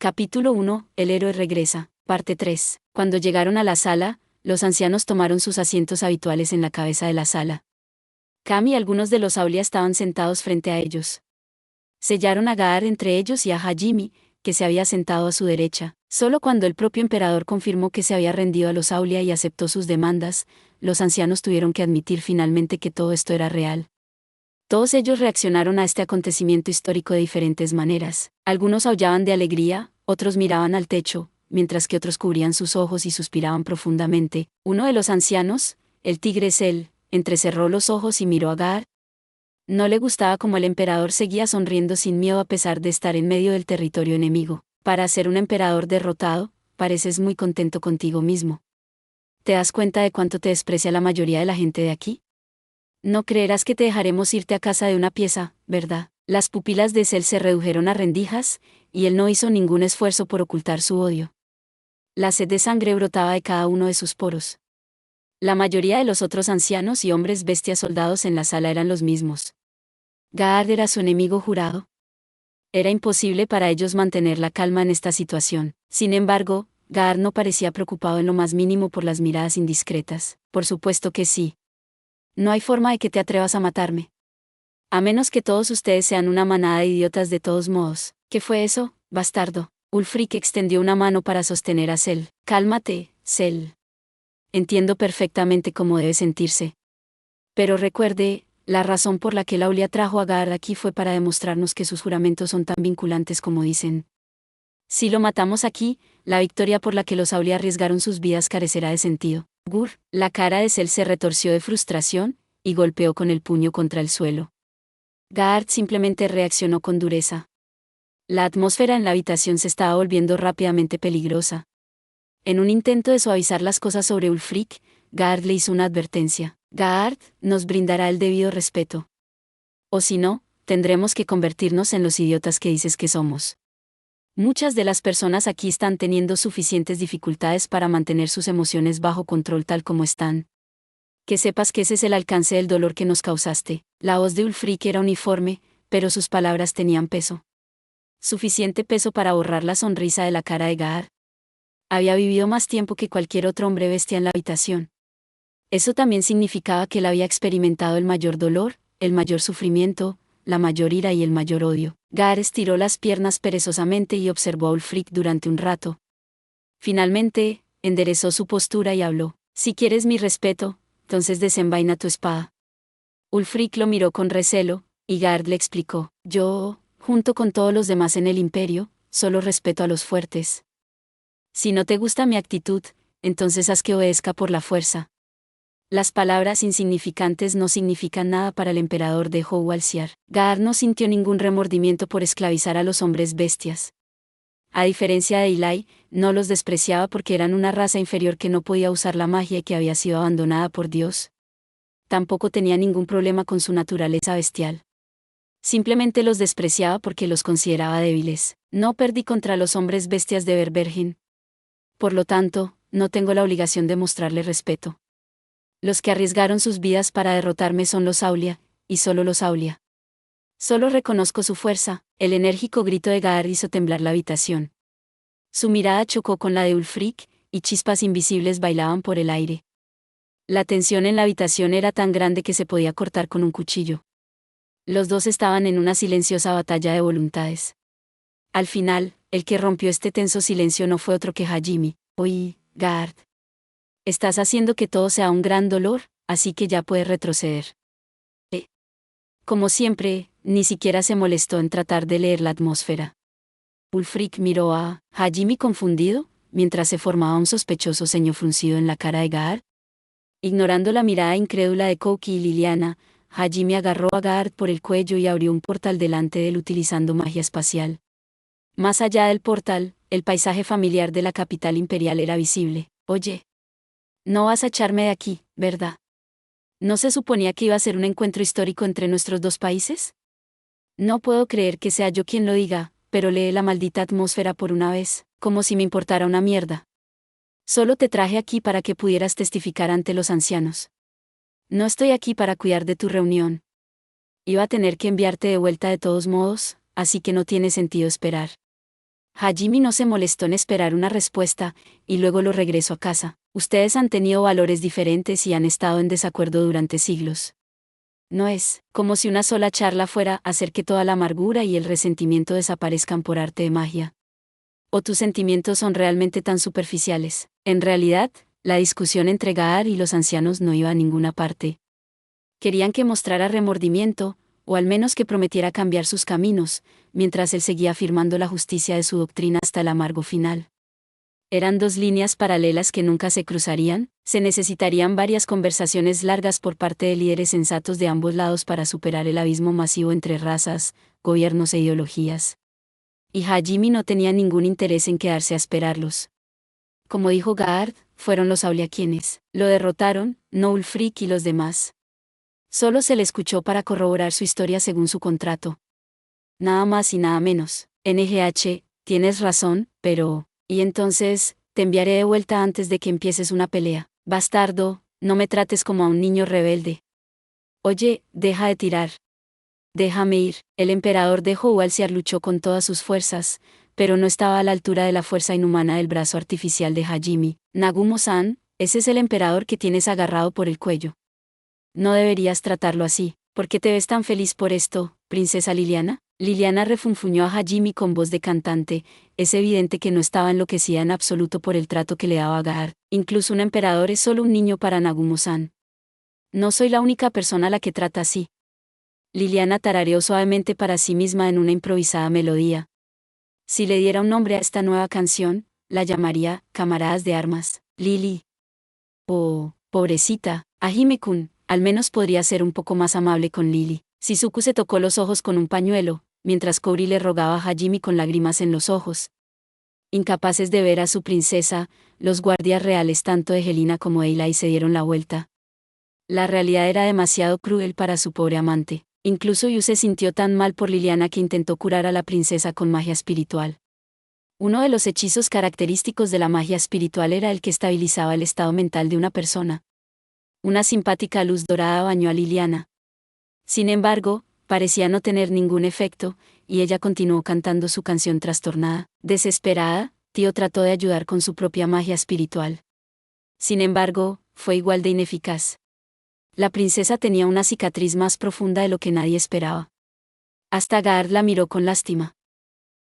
Capítulo 1. El héroe regresa. Parte 3. Cuando llegaron a la sala, los ancianos tomaron sus asientos habituales en la cabeza de la sala. Cam y algunos de los Aulia estaban sentados frente a ellos. Sellaron a Gaar entre ellos y a Hajime, que se había sentado a su derecha. Solo cuando el propio emperador confirmó que se había rendido a los Aulia y aceptó sus demandas, los ancianos tuvieron que admitir finalmente que todo esto era real. Todos ellos reaccionaron a este acontecimiento histórico de diferentes maneras. Algunos aullaban de alegría, otros miraban al techo, mientras que otros cubrían sus ojos y suspiraban profundamente. Uno de los ancianos, el tigre Cell, entrecerró los ojos y miró a Gaar. No le gustaba cómo el emperador seguía sonriendo sin miedo a pesar de estar en medio del territorio enemigo. Para ser un emperador derrotado, pareces muy contento contigo mismo. ¿Te das cuenta de cuánto te desprecia la mayoría de la gente de aquí? No creerás que te dejaremos irte a casa de una pieza, ¿verdad? Las pupilas de Cell se redujeron a rendijas, y él no hizo ningún esfuerzo por ocultar su odio. La sed de sangre brotaba de cada uno de sus poros. La mayoría de los otros ancianos y hombres bestias soldados en la sala eran los mismos. Gaar era su enemigo jurado. Era imposible para ellos mantener la calma en esta situación. Sin embargo, Gaar no parecía preocupado en lo más mínimo por las miradas indiscretas. Por supuesto que sí. No hay forma de que te atrevas a matarme. A menos que todos ustedes sean una manada de idiotas de todos modos. ¿Qué fue eso, bastardo? Ulfric extendió una mano para sostener a Cell. Cálmate, Cell. Entiendo perfectamente cómo debe sentirse. Pero recuerde, la razón por la que Aulia trajo a Gaar aquí fue para demostrarnos que sus juramentos son tan vinculantes como dicen. Si lo matamos aquí, la victoria por la que los Aulia arriesgaron sus vidas carecerá de sentido. Gur, la cara de Cell se retorció de frustración, y golpeó con el puño contra el suelo. Gaar simplemente reaccionó con dureza. La atmósfera en la habitación se estaba volviendo rápidamente peligrosa. En un intento de suavizar las cosas sobre Ulfric, Gaar le hizo una advertencia. Gaar nos brindará el debido respeto. O si no, tendremos que convertirnos en los idiotas que dices que somos. Muchas de las personas aquí están teniendo suficientes dificultades para mantener sus emociones bajo control tal como están. Que sepas que ese es el alcance del dolor que nos causaste. La voz de Ulfric era uniforme, pero sus palabras tenían peso. Suficiente peso para borrar la sonrisa de la cara de Gaar. Había vivido más tiempo que cualquier otro hombre bestia en la habitación. Eso también significaba que él había experimentado el mayor dolor, el mayor sufrimiento, la mayor ira y el mayor odio. Gaar estiró las piernas perezosamente y observó a Ulfric durante un rato. Finalmente, enderezó su postura y habló. Si quieres mi respeto, entonces desenvaina tu espada. Ulfric lo miró con recelo, y Gaar le explicó. Yo, junto con todos los demás en el imperio, solo respeto a los fuertes. Si no te gusta mi actitud, entonces haz que obedezca por la fuerza. Las palabras insignificantes no significan nada para el emperador de Howalsiar. Gaar no sintió ningún remordimiento por esclavizar a los hombres bestias. A diferencia de Ilai, no los despreciaba porque eran una raza inferior que no podía usar la magia y que había sido abandonada por Dios. Tampoco tenía ningún problema con su naturaleza bestial. Simplemente los despreciaba porque los consideraba débiles. No perdí contra los hombres bestias de Verbergen. Por lo tanto, no tengo la obligación de mostrarle respeto. Los que arriesgaron sus vidas para derrotarme son los Aulia, y solo los Aulia. Solo reconozco su fuerza. El enérgico grito de Gaar hizo temblar la habitación. Su mirada chocó con la de Ulfric, y chispas invisibles bailaban por el aire. La tensión en la habitación era tan grande que se podía cortar con un cuchillo. Los dos estaban en una silenciosa batalla de voluntades. Al final, el que rompió este tenso silencio no fue otro que Hajime. Oye, Gaar. Estás haciendo que todo sea un gran dolor, así que ya puedes retroceder. Como siempre, ni siquiera se molestó en tratar de leer la atmósfera. Ulfric miró a Hajime confundido, mientras se formaba un sospechoso ceño fruncido en la cara de Gaar. Ignorando la mirada incrédula de Kouki y Liliana, Hajime agarró a Gaar por el cuello y abrió un portal delante de él utilizando magia espacial. Más allá del portal, el paisaje familiar de la capital imperial era visible. Oye. No vas a echarme de aquí, ¿verdad? ¿No se suponía que iba a ser un encuentro histórico entre nuestros dos países? No puedo creer que sea yo quien lo diga, pero lee la maldita atmósfera por una vez, como si me importara una mierda. Solo te traje aquí para que pudieras testificar ante los ancianos. No estoy aquí para cuidar de tu reunión. Iba a tener que enviarte de vuelta de todos modos, así que no tiene sentido esperar. Hajime no se molestó en esperar una respuesta, y luego lo regresó a casa. Ustedes han tenido valores diferentes y han estado en desacuerdo durante siglos. No es como si una sola charla fuera a hacer que toda la amargura y el resentimiento desaparezcan por arte de magia. ¿O tus sentimientos son realmente tan superficiales? En realidad, la discusión entre Gaar y los ancianos no iba a ninguna parte. Querían que mostrara remordimiento, o al menos que prometiera cambiar sus caminos, mientras él seguía afirmando la justicia de su doctrina hasta el amargo final. Eran dos líneas paralelas que nunca se cruzarían, se necesitarían varias conversaciones largas por parte de líderes sensatos de ambos lados para superar el abismo masivo entre razas, gobiernos e ideologías. Y Hajime no tenía ningún interés en quedarse a esperarlos. Como dijo Gaard, fueron los Aulia quienes lo derrotaron, no Ulfric y los demás. Solo se le escuchó para corroborar su historia según su contrato. Nada más y nada menos. NGH, tienes razón, pero... Y entonces, te enviaré de vuelta antes de que empieces una pelea. Bastardo, no me trates como a un niño rebelde. Oye, deja de tirar. Déjame ir. El emperador de Howalsiar luchó con todas sus fuerzas, pero no estaba a la altura de la fuerza inhumana del brazo artificial de Hajime. Nagumo-san, ese es el emperador que tienes agarrado por el cuello. No deberías tratarlo así. ¿Por qué te ves tan feliz por esto, princesa Liliana? Liliana refunfuñó a Hajime con voz de cantante. Es evidente que no estaba enloquecida en absoluto por el trato que le daba a Gaar. Incluso un emperador es solo un niño para Nagumo-san. No soy la única persona a la que trata así. Liliana tarareó suavemente para sí misma en una improvisada melodía. Si le diera un nombre a esta nueva canción, la llamaría Camaradas de Armas. Lili. Oh, pobrecita, Hajime-kun, al menos podría ser un poco más amable con Lili. Shizuku se tocó los ojos con un pañuelo, mientras Kouri le rogaba a Hajime con lágrimas en los ojos. Incapaces de ver a su princesa, los guardias reales tanto de Helena como de Eli se dieron la vuelta. La realidad era demasiado cruel para su pobre amante. Incluso Yu se sintió tan mal por Liliana que intentó curar a la princesa con magia espiritual. Uno de los hechizos característicos de la magia espiritual era el que estabilizaba el estado mental de una persona. Una simpática luz dorada bañó a Liliana. Sin embargo, parecía no tener ningún efecto, y ella continuó cantando su canción trastornada. Desesperada, Tío trató de ayudar con su propia magia espiritual. Sin embargo, fue igual de ineficaz. La princesa tenía una cicatriz más profunda de lo que nadie esperaba. Hasta Gaar la miró con lástima.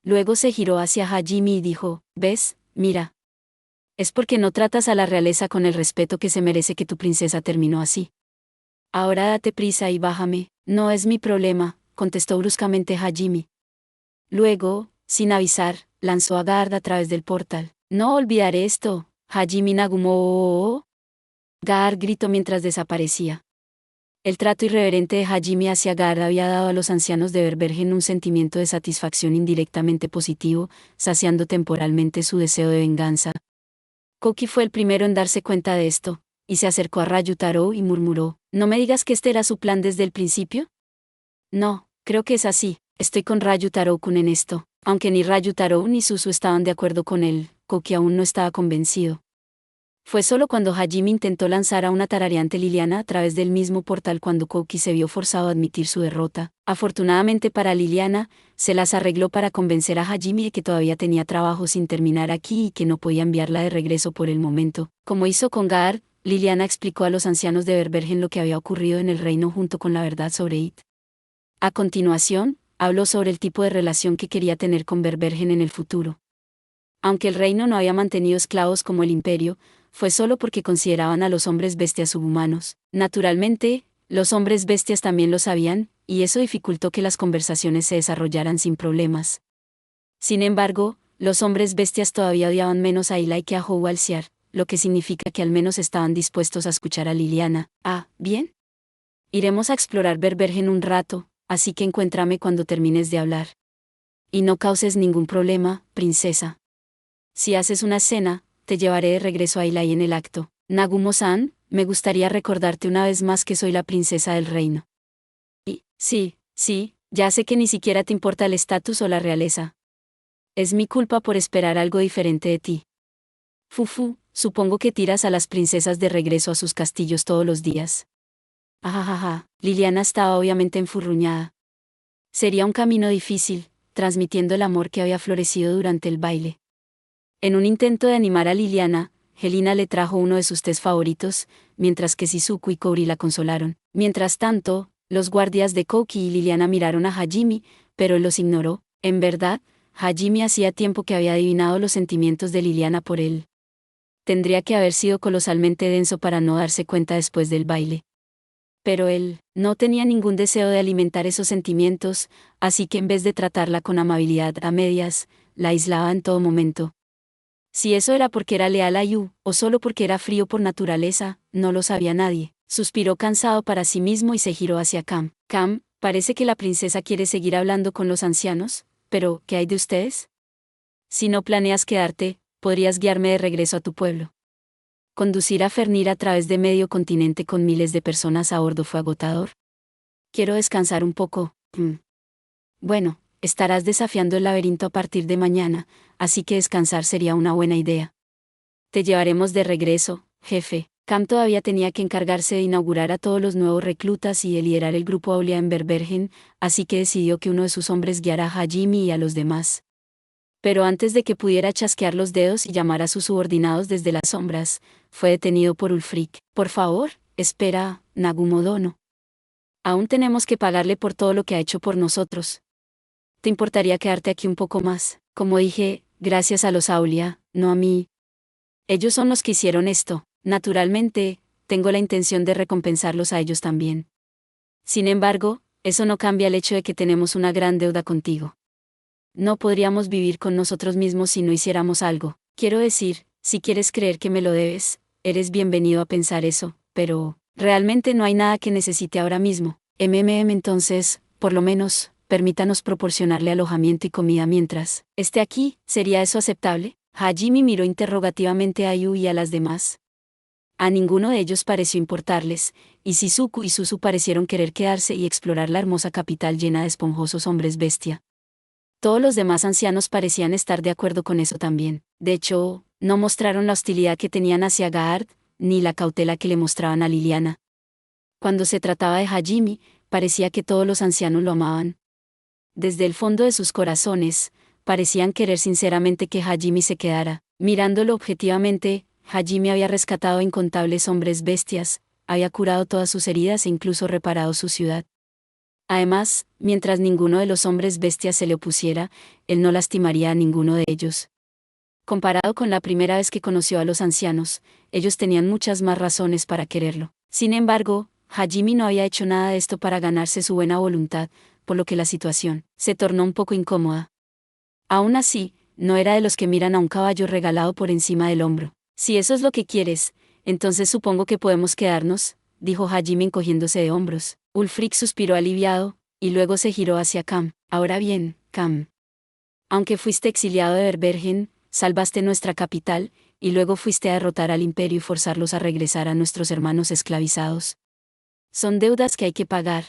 Luego se giró hacia Hajime y dijo, ¿ves? Mira. Es porque no tratas a la realeza con el respeto que se merece que tu princesa terminó así. Ahora date prisa y bájame. No es mi problema, contestó bruscamente Hajime. Luego, sin avisar, lanzó a Gaard a través del portal. No olvidaré esto, Hajime Nagumo. Gaard gritó mientras desaparecía. El trato irreverente de Hajime hacia Gaard había dado a los ancianos de Berbergen un sentimiento de satisfacción indirectamente positivo, saciando temporalmente su deseo de venganza. Koki fue el primero en darse cuenta de esto, y se acercó a Ryutaro y murmuró, ¿no me digas que este era su plan desde el principio? No, creo que es así, estoy con Ryutaro-kun en esto. Aunque ni Ryutaro ni Suzu estaban de acuerdo con él, Koki aún no estaba convencido. Fue solo cuando Hajime intentó lanzar a una tarareante Liliana a través del mismo portal cuando Koki se vio forzado a admitir su derrota. Afortunadamente para Liliana, se las arregló para convencer a Hajime de que todavía tenía trabajo sin terminar aquí y que no podía enviarla de regreso por el momento. Como hizo con Gaard, Liliana explicó a los ancianos de Berbergen lo que había ocurrido en el reino junto con la verdad sobre It. A continuación, habló sobre el tipo de relación que quería tener con Berbergen en el futuro. Aunque el reino no había mantenido esclavos como el imperio, fue solo porque consideraban a los hombres bestias subhumanos. Naturalmente, los hombres bestias también lo sabían, y eso dificultó que las conversaciones se desarrollaran sin problemas. Sin embargo, los hombres bestias todavía odiaban menos a Eli que a Howalsiar, lo que significa que al menos estaban dispuestos a escuchar a Liliana. Ah, bien. Iremos a explorar Berbergen un rato, así que encuéntrame cuando termines de hablar. Y no causes ningún problema, princesa. Si haces una escena, te llevaré de regreso a Eli en el acto. Nagumo-san, me gustaría recordarte una vez más que soy la princesa del reino. Y, sí, ya sé que ni siquiera te importa el estatus o la realeza. Es mi culpa por esperar algo diferente de ti. Fufu, supongo que tiras a las princesas de regreso a sus castillos todos los días. Ajajaja, Liliana estaba obviamente enfurruñada. Sería un camino difícil, transmitiendo el amor que había florecido durante el baile. En un intento de animar a Liliana, Helena le trajo uno de sus tés favoritos, mientras que Shizuku y Kouri la consolaron. Mientras tanto, los guardias de Koki y Liliana miraron a Hajime, pero él los ignoró. En verdad, Hajime hacía tiempo que había adivinado los sentimientos de Liliana por él. Tendría que haber sido colosalmente denso para no darse cuenta después del baile. Pero él no tenía ningún deseo de alimentar esos sentimientos, así que en vez de tratarla con amabilidad a medias, la aislaba en todo momento. Si eso era porque era leal a Yu, o solo porque era frío por naturaleza, no lo sabía nadie. Suspiró cansado para sí mismo y se giró hacia Cam. Cam, parece que la princesa quiere seguir hablando con los ancianos, pero ¿qué hay de ustedes? Si no planeas quedarte, podrías guiarme de regreso a tu pueblo. Conducir a Fernir a través de medio continente con miles de personas a bordo fue agotador. Quiero descansar un poco. Bueno, estarás desafiando el laberinto a partir de mañana, así que descansar sería una buena idea. Te llevaremos de regreso, jefe. Cam todavía tenía que encargarse de inaugurar a todos los nuevos reclutas y de liderar el grupo Aulia en Verbergen, así que decidió que uno de sus hombres guiara a Hajime y a los demás. Pero antes de que pudiera chasquear los dedos y llamar a sus subordinados desde las sombras, fue detenido por Ulfric. Por favor, espera, Nagumodono. Aún tenemos que pagarle por todo lo que ha hecho por nosotros. ¿Te importaría quedarte aquí un poco más? Como dije, gracias a los Aulia, no a mí. Ellos son los que hicieron esto. Naturalmente, tengo la intención de recompensarlos a ellos también. Sin embargo, eso no cambia el hecho de que tenemos una gran deuda contigo. No podríamos vivir con nosotros mismos si no hiciéramos algo. Quiero decir, si quieres creer que me lo debes, eres bienvenido a pensar eso, pero realmente no hay nada que necesite ahora mismo. Entonces, por lo menos, permítanos proporcionarle alojamiento y comida mientras esté aquí. ¿Sería eso aceptable? Hajime miró interrogativamente a Yu y a las demás. A ninguno de ellos pareció importarles, y Shizuku y Suzu parecieron querer quedarse y explorar la hermosa capital llena de esponjosos hombres bestia. Todos los demás ancianos parecían estar de acuerdo con eso también. De hecho, no mostraron la hostilidad que tenían hacia Gaard, ni la cautela que le mostraban a Liliana. Cuando se trataba de Hajime, parecía que todos los ancianos lo amaban. Desde el fondo de sus corazones, parecían querer sinceramente que Hajime se quedara. Mirándolo objetivamente, Hajime había rescatado a incontables hombres bestias, había curado todas sus heridas e incluso reparado su ciudad. Además, mientras ninguno de los hombres bestias se le opusiera, él no lastimaría a ninguno de ellos. Comparado con la primera vez que conoció a los ancianos, ellos tenían muchas más razones para quererlo. Sin embargo, Hajime no había hecho nada de esto para ganarse su buena voluntad, por lo que la situación se tornó un poco incómoda. Aún así, no era de los que miran a un caballo regalado por encima del hombro. Si eso es lo que quieres, entonces supongo que podemos quedarnos, dijo Hajime encogiéndose de hombros. Ulfric suspiró aliviado, y luego se giró hacia Cam. Ahora bien, Cam. Aunque fuiste exiliado de Verbergen, salvaste nuestra capital, y luego fuiste a derrotar al imperio y forzarlos a regresar a nuestros hermanos esclavizados. Son deudas que hay que pagar.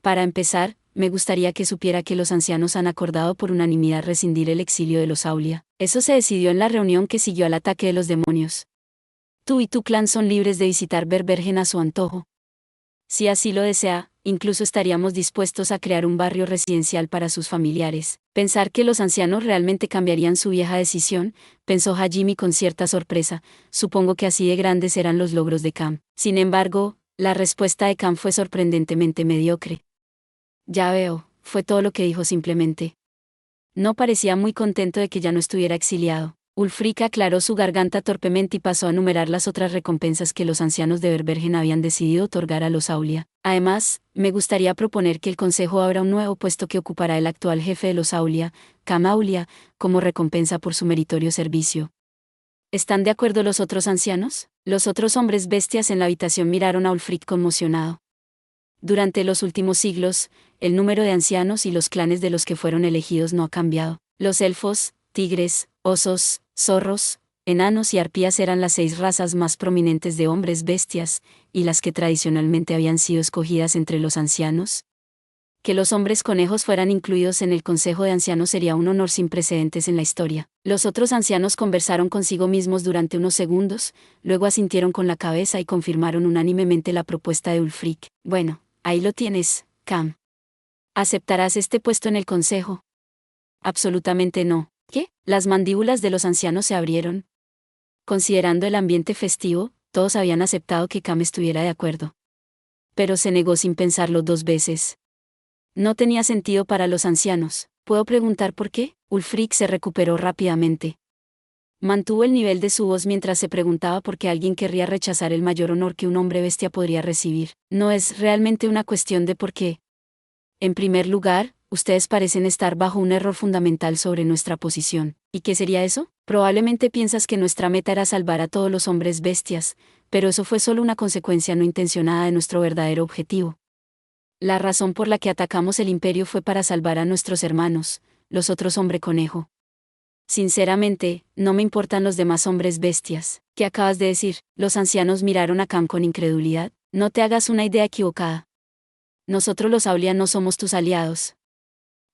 Para empezar, me gustaría que supiera que los ancianos han acordado por unanimidad rescindir el exilio de los Aulia. Eso se decidió en la reunión que siguió al ataque de los demonios. Tú y tu clan son libres de visitar Verbergen a su antojo. Si así lo desea, incluso estaríamos dispuestos a crear un barrio residencial para sus familiares. Pensar que los ancianos realmente cambiarían su vieja decisión, pensó Hajime con cierta sorpresa, supongo que así de grandes eran los logros de Cam. Sin embargo, la respuesta de Cam fue sorprendentemente mediocre. Ya veo, fue todo lo que dijo simplemente. No parecía muy contento de que ya no estuviera exiliado. Ulfric aclaró su garganta torpemente y pasó a enumerar las otras recompensas que los ancianos de Verbergen habían decidido otorgar a los Aulia. Además, me gustaría proponer que el Consejo abra un nuevo puesto que ocupará el actual jefe de los Aulia, Cam Aulia, como recompensa por su meritorio servicio. ¿Están de acuerdo los otros ancianos? Los otros hombres bestias en la habitación miraron a Ulfric conmocionado. Durante los últimos siglos, el número de ancianos y los clanes de los que fueron elegidos no ha cambiado. Los elfos, tigres, osos, zorros, enanos y arpías eran las 6 razas más prominentes de hombres bestias, y las que tradicionalmente habían sido escogidas entre los ancianos. Que los hombres conejos fueran incluidos en el Consejo de Ancianos sería un honor sin precedentes en la historia. Los otros ancianos conversaron consigo mismos durante unos segundos, luego asintieron con la cabeza y confirmaron unánimemente la propuesta de Ulfric. Bueno, ahí lo tienes, Cam. ¿Aceptarás este puesto en el Consejo? Absolutamente no. ¿Qué? Las mandíbulas de los ancianos se abrieron. Considerando el ambiente festivo, todos habían aceptado que Cam estuviera de acuerdo. Pero se negó sin pensarlo 2 veces. No tenía sentido para los ancianos. ¿Puedo preguntar por qué? Ulfric se recuperó rápidamente. Mantuvo el nivel de su voz mientras se preguntaba por qué alguien querría rechazar el mayor honor que un hombre bestia podría recibir. No es realmente una cuestión de por qué. En primer lugar, ustedes parecen estar bajo un error fundamental sobre nuestra posición. ¿Y qué sería eso? Probablemente piensas que nuestra meta era salvar a todos los hombres bestias, pero eso fue solo una consecuencia no intencionada de nuestro verdadero objetivo. La razón por la que atacamos el imperio fue para salvar a nuestros hermanos, los otros hombre conejo. Sinceramente, no me importan los demás hombres bestias. ¿Qué acabas de decir? Los ancianos miraron a Cam con incredulidad. No te hagas una idea equivocada. Nosotros los Aulia no somos tus aliados.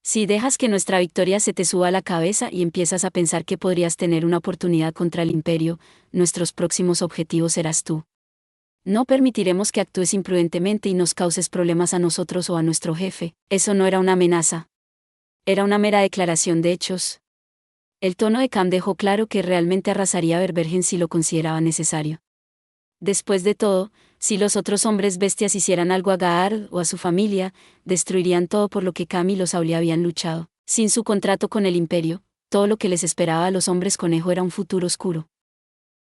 Si dejas que nuestra victoria se te suba a la cabeza y empiezas a pensar que podrías tener una oportunidad contra el imperio, nuestros próximos objetivos serás tú. No permitiremos que actúes imprudentemente y nos causes problemas a nosotros o a nuestro jefe. Eso no era una amenaza. Era una mera declaración de hechos. El tono de Cam dejó claro que realmente arrasaría a Verbergen si lo consideraba necesario. Después de todo, si los otros hombres bestias hicieran algo a Gaard o a su familia, destruirían todo por lo que Cam y los Aulia habían luchado. Sin su contrato con el imperio, todo lo que les esperaba a los hombres conejo era un futuro oscuro.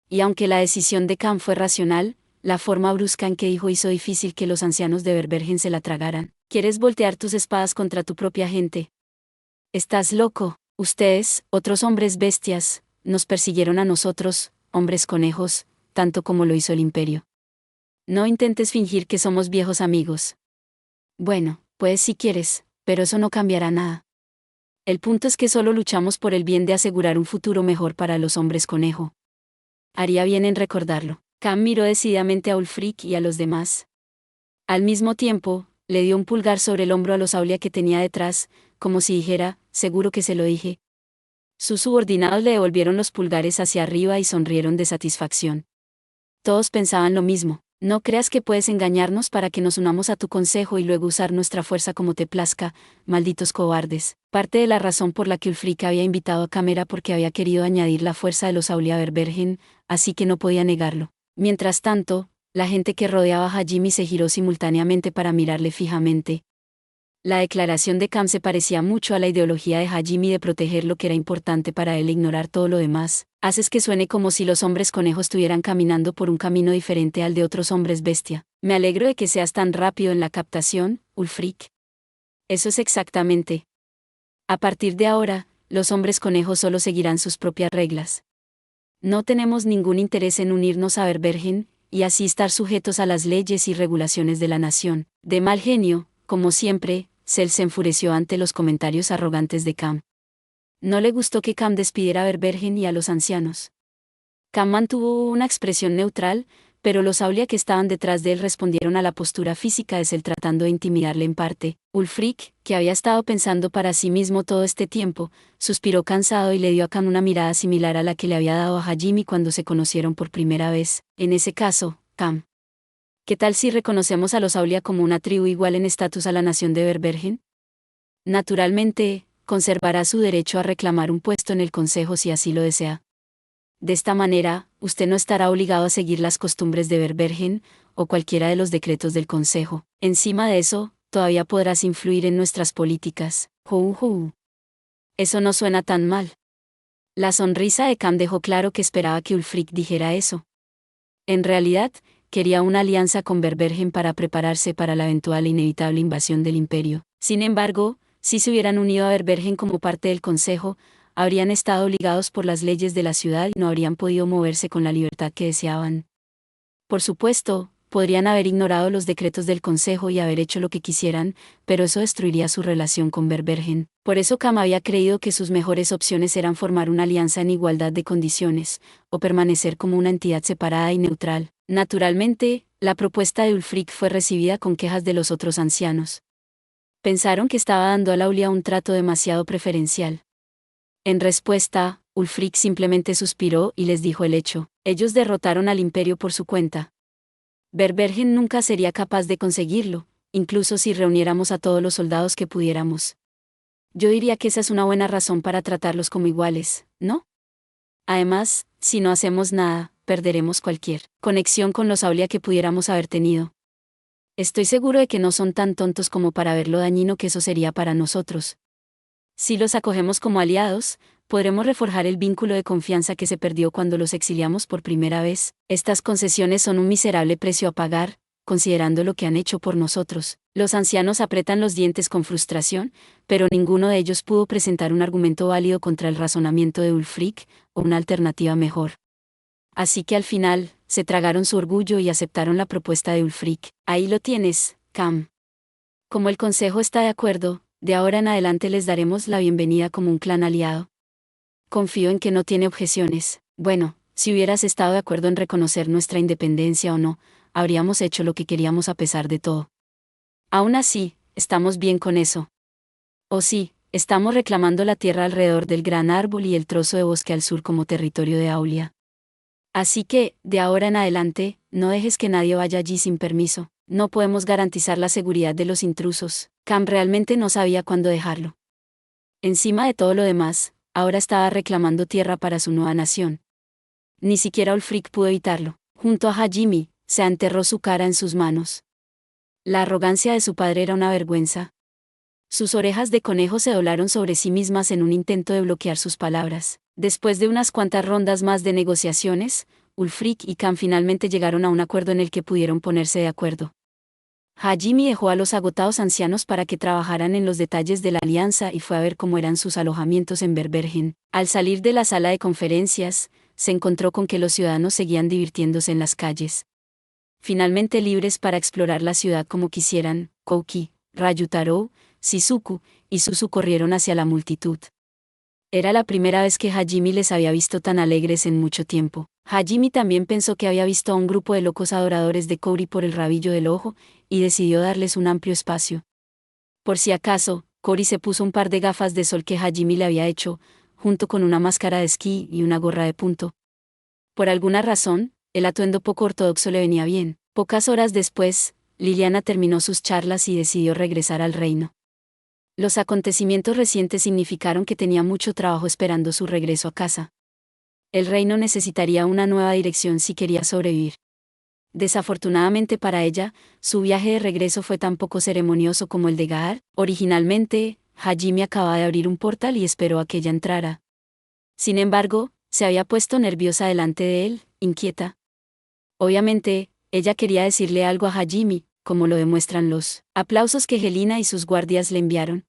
Y aunque la decisión de Cam fue racional, la forma brusca en que dijo hizo difícil que los ancianos de Verbergen se la tragaran. ¿Quieres voltear tus espadas contra tu propia gente? Estás loco. Ustedes, otros hombres bestias, nos persiguieron a nosotros, hombres conejos, tanto como lo hizo el imperio. No intentes fingir que somos viejos amigos. Bueno, pues si quieres, pero eso no cambiará nada. El punto es que solo luchamos por el bien de asegurar un futuro mejor para los hombres conejo. Haría bien en recordarlo. Cam miró decididamente a Ulfric y a los demás. Al mismo tiempo, le dio un pulgar sobre el hombro a los Aulia que tenía detrás, como si dijera, seguro que se lo dije. Sus subordinados le devolvieron los pulgares hacia arriba y sonrieron de satisfacción. Todos pensaban lo mismo. No creas que puedes engañarnos para que nos unamos a tu consejo y luego usar nuestra fuerza como te plazca, malditos cobardes. Parte de la razón por la que Ulfric había invitado a Cam era porque había querido añadir la fuerza de los Aulia a Verbergen, así que no podía negarlo. Mientras tanto, la gente que rodeaba a Hajime se giró simultáneamente para mirarle fijamente. La declaración de Cam se parecía mucho a la ideología de Hajime de proteger lo que era importante para él e ignorar todo lo demás. Haces que suene como si los hombres conejos estuvieran caminando por un camino diferente al de otros hombres bestia. Me alegro de que seas tan rápido en la captación, Ulfric. Eso es exactamente. A partir de ahora, los hombres conejos solo seguirán sus propias reglas. No tenemos ningún interés en unirnos a Verbergen, y así estar sujetos a las leyes y regulaciones de la nación. De mal genio, como siempre, Cell se enfureció ante los comentarios arrogantes de Cam. No le gustó que Cam despidiera a Verbergen y a los ancianos. Cam mantuvo una expresión neutral, pero los Aulia que estaban detrás de él respondieron a la postura física de Cell tratando de intimidarle en parte. Ulfric, que había estado pensando para sí mismo todo este tiempo, suspiró cansado y le dio a Cam una mirada similar a la que le había dado a Hajime cuando se conocieron por primera vez. En ese caso, Cam, ¿qué tal si reconocemos a los Aulia como una tribu igual en estatus a la nación de Verbergen? Naturalmente, conservará su derecho a reclamar un puesto en el consejo si así lo desea. De esta manera, usted no estará obligado a seguir las costumbres de Verbergen, o cualquiera de los decretos del consejo. Encima de eso, todavía podrás influir en nuestras políticas. Eso no suena tan mal. La sonrisa de Cam dejó claro que esperaba que Ulfric dijera eso. En realidad, quería una alianza con Verbergen para prepararse para la eventual e inevitable invasión del imperio. Sin embargo, si se hubieran unido a Verbergen como parte del consejo, habrían estado obligados por las leyes de la ciudad y no habrían podido moverse con la libertad que deseaban. Por supuesto, podrían haber ignorado los decretos del consejo y haber hecho lo que quisieran, pero eso destruiría su relación con Verbergen. Por eso Cam había creído que sus mejores opciones eran formar una alianza en igualdad de condiciones, o permanecer como una entidad separada y neutral. Naturalmente, la propuesta de Ulfric fue recibida con quejas de los otros ancianos. Pensaron que estaba dando a Aulia un trato demasiado preferencial. En respuesta, Ulfric simplemente suspiró y les dijo el hecho. Ellos derrotaron al imperio por su cuenta. Verbergen nunca sería capaz de conseguirlo, incluso si reuniéramos a todos los soldados que pudiéramos. Yo diría que esa es una buena razón para tratarlos como iguales, ¿no? Además, si no hacemos nada, perderemos cualquier conexión con los Aulia que pudiéramos haber tenido. Estoy seguro de que no son tan tontos como para ver lo dañino que eso sería para nosotros. Si los acogemos como aliados, podremos reforjar el vínculo de confianza que se perdió cuando los exiliamos por primera vez. Estas concesiones son un miserable precio a pagar, considerando lo que han hecho por nosotros. Los ancianos apretan los dientes con frustración, pero ninguno de ellos pudo presentar un argumento válido contra el razonamiento de Ulfric, o una alternativa mejor. Así que al final, se tragaron su orgullo y aceptaron la propuesta de Ulfric. Ahí lo tienes, Cam. Como el consejo está de acuerdo, de ahora en adelante les daremos la bienvenida como un clan aliado. Confío en que no tiene objeciones. Bueno, si hubieras estado de acuerdo en reconocer nuestra independencia o no, habríamos hecho lo que queríamos a pesar de todo. Aún así, estamos bien con eso. O sí, estamos reclamando la tierra alrededor del gran árbol y el trozo de bosque al sur como territorio de Aulia. Así que, de ahora en adelante, no dejes que nadie vaya allí sin permiso. No podemos garantizar la seguridad de los intrusos. Cam realmente no sabía cuándo dejarlo. Encima de todo lo demás, ahora estaba reclamando tierra para su nueva nación. Ni siquiera Ulfric pudo evitarlo. Junto a Hajimi, se enterró su cara en sus manos. La arrogancia de su padre era una vergüenza. Sus orejas de conejo se doblaron sobre sí mismas en un intento de bloquear sus palabras. Después de unas cuantas rondas más de negociaciones, Ulfric y Cam finalmente llegaron a un acuerdo en el que pudieron ponerse de acuerdo. Hajimi dejó a los agotados ancianos para que trabajaran en los detalles de la alianza y fue a ver cómo eran sus alojamientos en Berbergen. Al salir de la sala de conferencias, se encontró con que los ciudadanos seguían divirtiéndose en las calles. Finalmente libres para explorar la ciudad como quisieran, Kouki, Ryutarou, Shizuku y Suzu corrieron hacia la multitud. Era la primera vez que Hajimi les había visto tan alegres en mucho tiempo. Hajimi también pensó que había visto a un grupo de locos adoradores de Cory por el rabillo del ojo, y decidió darles un amplio espacio. Por si acaso, Cory se puso un par de gafas de sol que Hajimi le había hecho, junto con una máscara de esquí y una gorra de punto. Por alguna razón, el atuendo poco ortodoxo le venía bien. Pocas horas después, Liliana terminó sus charlas y decidió regresar al reino. Los acontecimientos recientes significaron que tenía mucho trabajo esperando su regreso a casa. El reino necesitaría una nueva dirección si quería sobrevivir. Desafortunadamente para ella, su viaje de regreso fue tan poco ceremonioso como el de Gaar. Originalmente, Hajimi acababa de abrir un portal y esperó a que ella entrara. Sin embargo, se había puesto nerviosa delante de él, inquieta. Obviamente, ella quería decirle algo a Hajimi, como lo demuestran los aplausos que Helena y sus guardias le enviaron.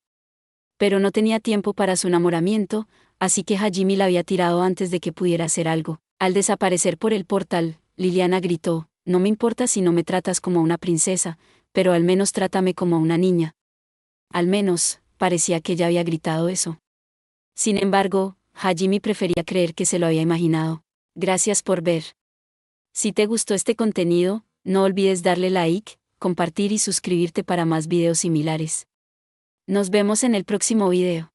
Pero no tenía tiempo para su enamoramiento, así que Hajimi la había tirado antes de que pudiera hacer algo. Al desaparecer por el portal, Liliana gritó: «No me importa si no me tratas como una princesa, pero al menos trátame como una niña». Al menos, parecía que ella había gritado eso. Sin embargo, Hajimi prefería creer que se lo había imaginado. Gracias por ver. Si te gustó este contenido, no olvides darle like, compartir y suscribirte para más videos similares. Nos vemos en el próximo video.